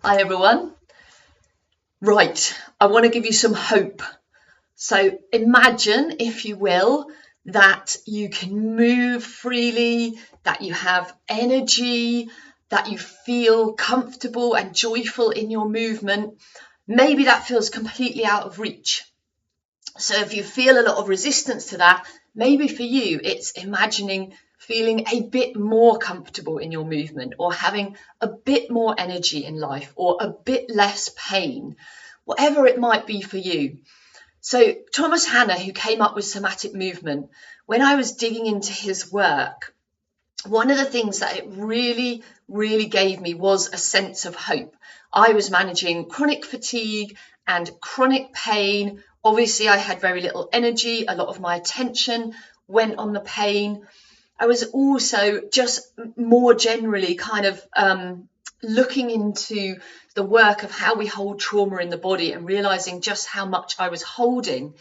Hi everyone. Right, I want to give you some hope. So imagine, if you will, that you can move freely, that you have energy, that you feel comfortable and joyful in your movement. Maybe that feels completely out of reach. So if you feel a lot of resistance to that, maybe for you it's imagining feeling a bit more comfortable in your movement, or having a bit more energy in life, or a bit less pain, whatever it might be for you. So Thomas Hanna, who came up with somatic movement, when I was digging into his work, one of the things that it really gave me was a sense of hope. I was managing chronic fatigue and chronic pain. Obviously, I had very little energy. A lot of my attention went on the pain. I was also just more generally kind of looking into the work of how we hold trauma in the body, and realizing just how much I was holding.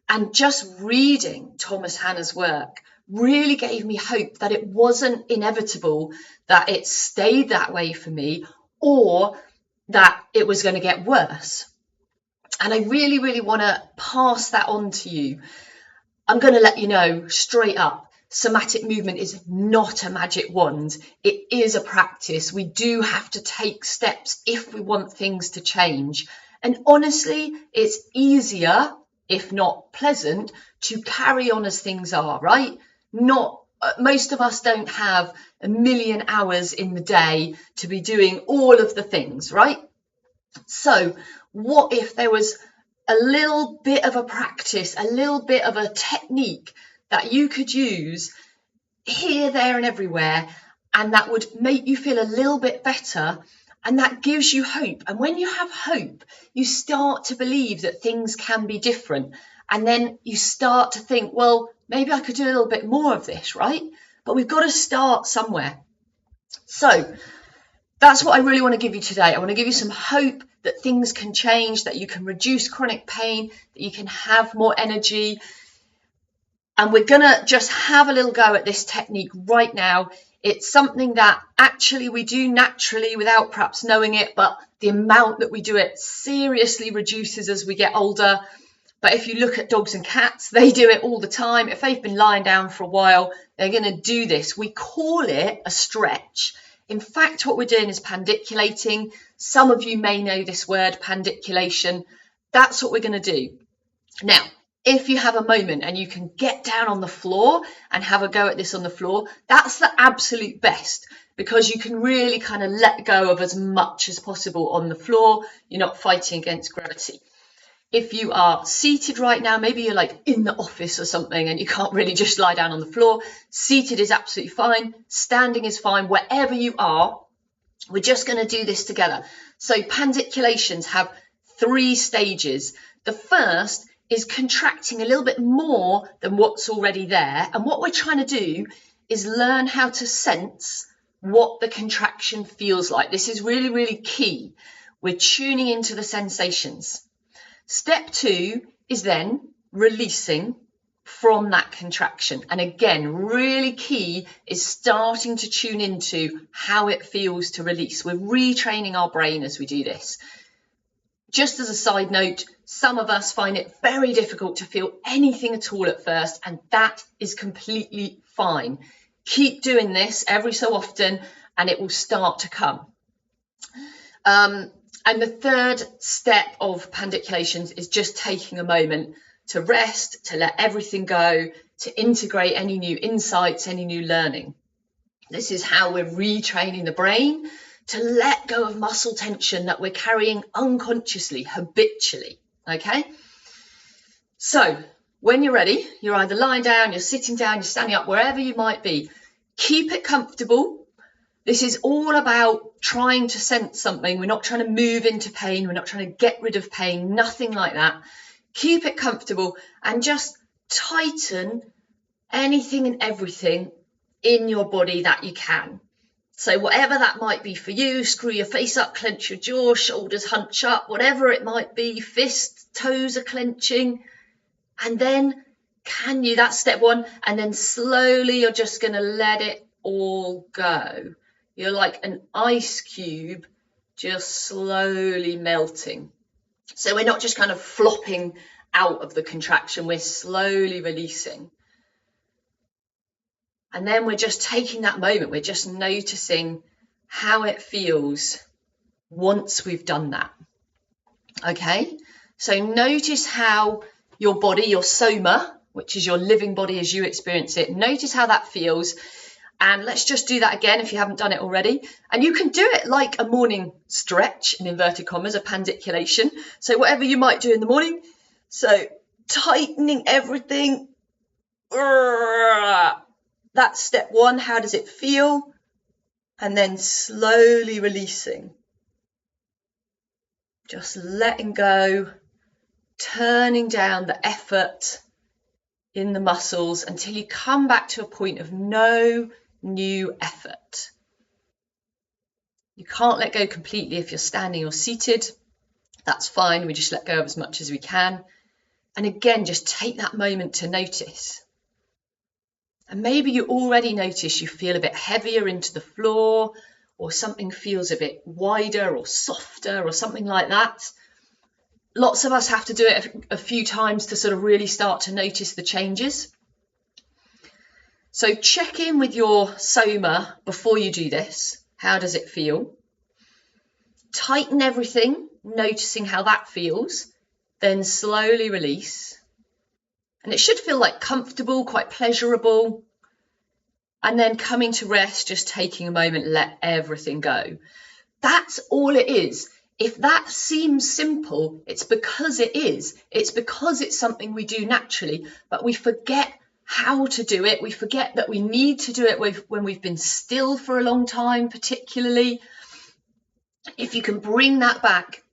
And just reading Thomas Hanna's work really gave me hope that it wasn't inevitable, that it stayed that way for me, or that it was going to get worse. And I really want to pass that on to you. I'm going to let you know straight up, somatic movement is not a magic wand. It is a practice. We do have to take steps if we want things to change. And honestly, it's easier, if not pleasant, to carry on as things are, right? Most of us don't have a million hours in the day to be doing all of the things, right? So what if there was a little bit of a practice, a little bit of a technique that you could use here, there, and everywhere, and that would make you feel a little bit better, and that gives you hope. And when you have hope, you start to believe that things can be different, and then you start to think, well, maybe I could do a little bit more of this, right? But we've got to start somewhere. So that's what I really want to give you today. I want to give you some hope that things can change, that you can reduce chronic pain, that you can have more energy. And we're going to just have a little go at this technique right now. It's something that actually we do naturally without perhaps knowing it, but the amount that we do it seriously reduces as we get older. But if you look at dogs and cats, they do it all the time. If they've been lying down for a while, they're going to do this. We call it a stretch. In fact, what we're doing is pandiculating. Some of you may know this word, pandiculation. That's what we're going to do. Now, if you have a moment and you can get down on the floor and have a go at this on the floor, that's the absolute best, because you can really kind of let go of as much as possible on the floor. You're not fighting against gravity. If you are seated right now, maybe you're like in the office or something and you can't really just lie down on the floor, seated is absolutely fine. Standing is fine. Wherever you are, we're just going to do this together. So pandiculations have 3 stages. The first is contracting a little bit more than what's already there. And what we're trying to do is learn how to sense what the contraction feels like. This is really key. We're tuning into the sensations. Step 2 is then releasing from that contraction. And again, really key is starting to tune into how it feels to release. We're retraining our brain as we do this. Just as a side note, some of us find it very difficult to feel anything at all at first, and that is completely fine. Keep doing this every so often and it will start to come. And the third step of pandiculations is just taking a moment to rest, to let everything go, to integrate any new insights, any new learning. This is how we're retraining the brain to let go of muscle tension that we're carrying unconsciously, habitually, okay? So when you're ready, you're either lying down, you're sitting down, you're standing up, wherever you might be. Keep it comfortable. This is all about trying to sense something. We're not trying to move into pain. We're not trying to get rid of pain, nothing like that. Keep it comfortable and just tighten anything and everything in your body that you can. So whatever that might be for you, screw your face up, clench your jaw, shoulders hunch up, whatever it might be, fists, toes are clenching. And then that's step 1. And then slowly you're just going to let it all go. You're like an ice cube just slowly melting. So we're not just kind of flopping out of the contraction, we're slowly releasing. And then we're just taking that moment, we're just noticing how it feels once we've done that. Okay, so notice how your body, your soma, which is your living body as you experience it, notice how that feels. And let's just do that again if you haven't done it already. And you can do it like a morning stretch, in inverted commas, a pandiculation. So whatever you might do in the morning. So tightening everything. That's step one. How does it feel? And then slowly releasing. Just letting go, turning down the effort in the muscles until you come back to a point of no new effort. You can't let go completely if you're standing or seated. That's fine. We just let go of as much as we can. And again, just take that moment to notice. And maybe you already notice you feel a bit heavier into the floor, or something feels a bit wider or softer or something like that. Lots of us have to do it a few times to sort of really start to notice the changes. So check in with your soma before you do this. How does it feel? Tighten everything, noticing how that feels. Then slowly release. And it should feel like comfortable, quite pleasurable. And then coming to rest, just taking a moment, let everything go. That's all it is. If that seems simple, it's because it is. It's because it's something we do naturally, but we forget how to do it. We forget that we need to do it when we've been still for a long time, particularly. If you can bring that back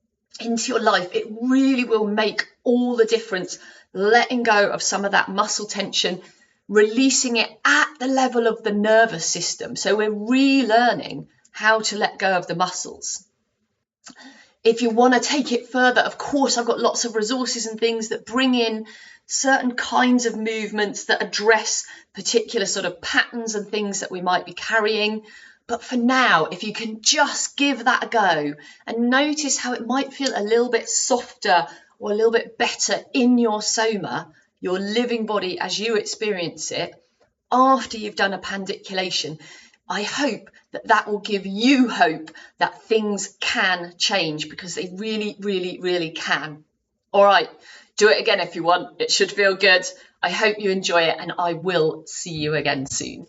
into your life, it really will make all the difference. Letting go of some of that muscle tension, releasing it at the level of the nervous system. So we're relearning how to let go of the muscles. If you want to take it further, of course, I've got lots of resources and things that bring in certain kinds of movements that address particular sort of patterns and things that we might be carrying. But for now, if you can just give that a go and notice how it might feel a little bit softer or a little bit better in your soma, your living body as you experience it, after you've done a pandiculation, I hope that that will give you hope that things can change, because they really, really, really can. All right, do it again if you want. It should feel good. I hope you enjoy it, and I will see you again soon.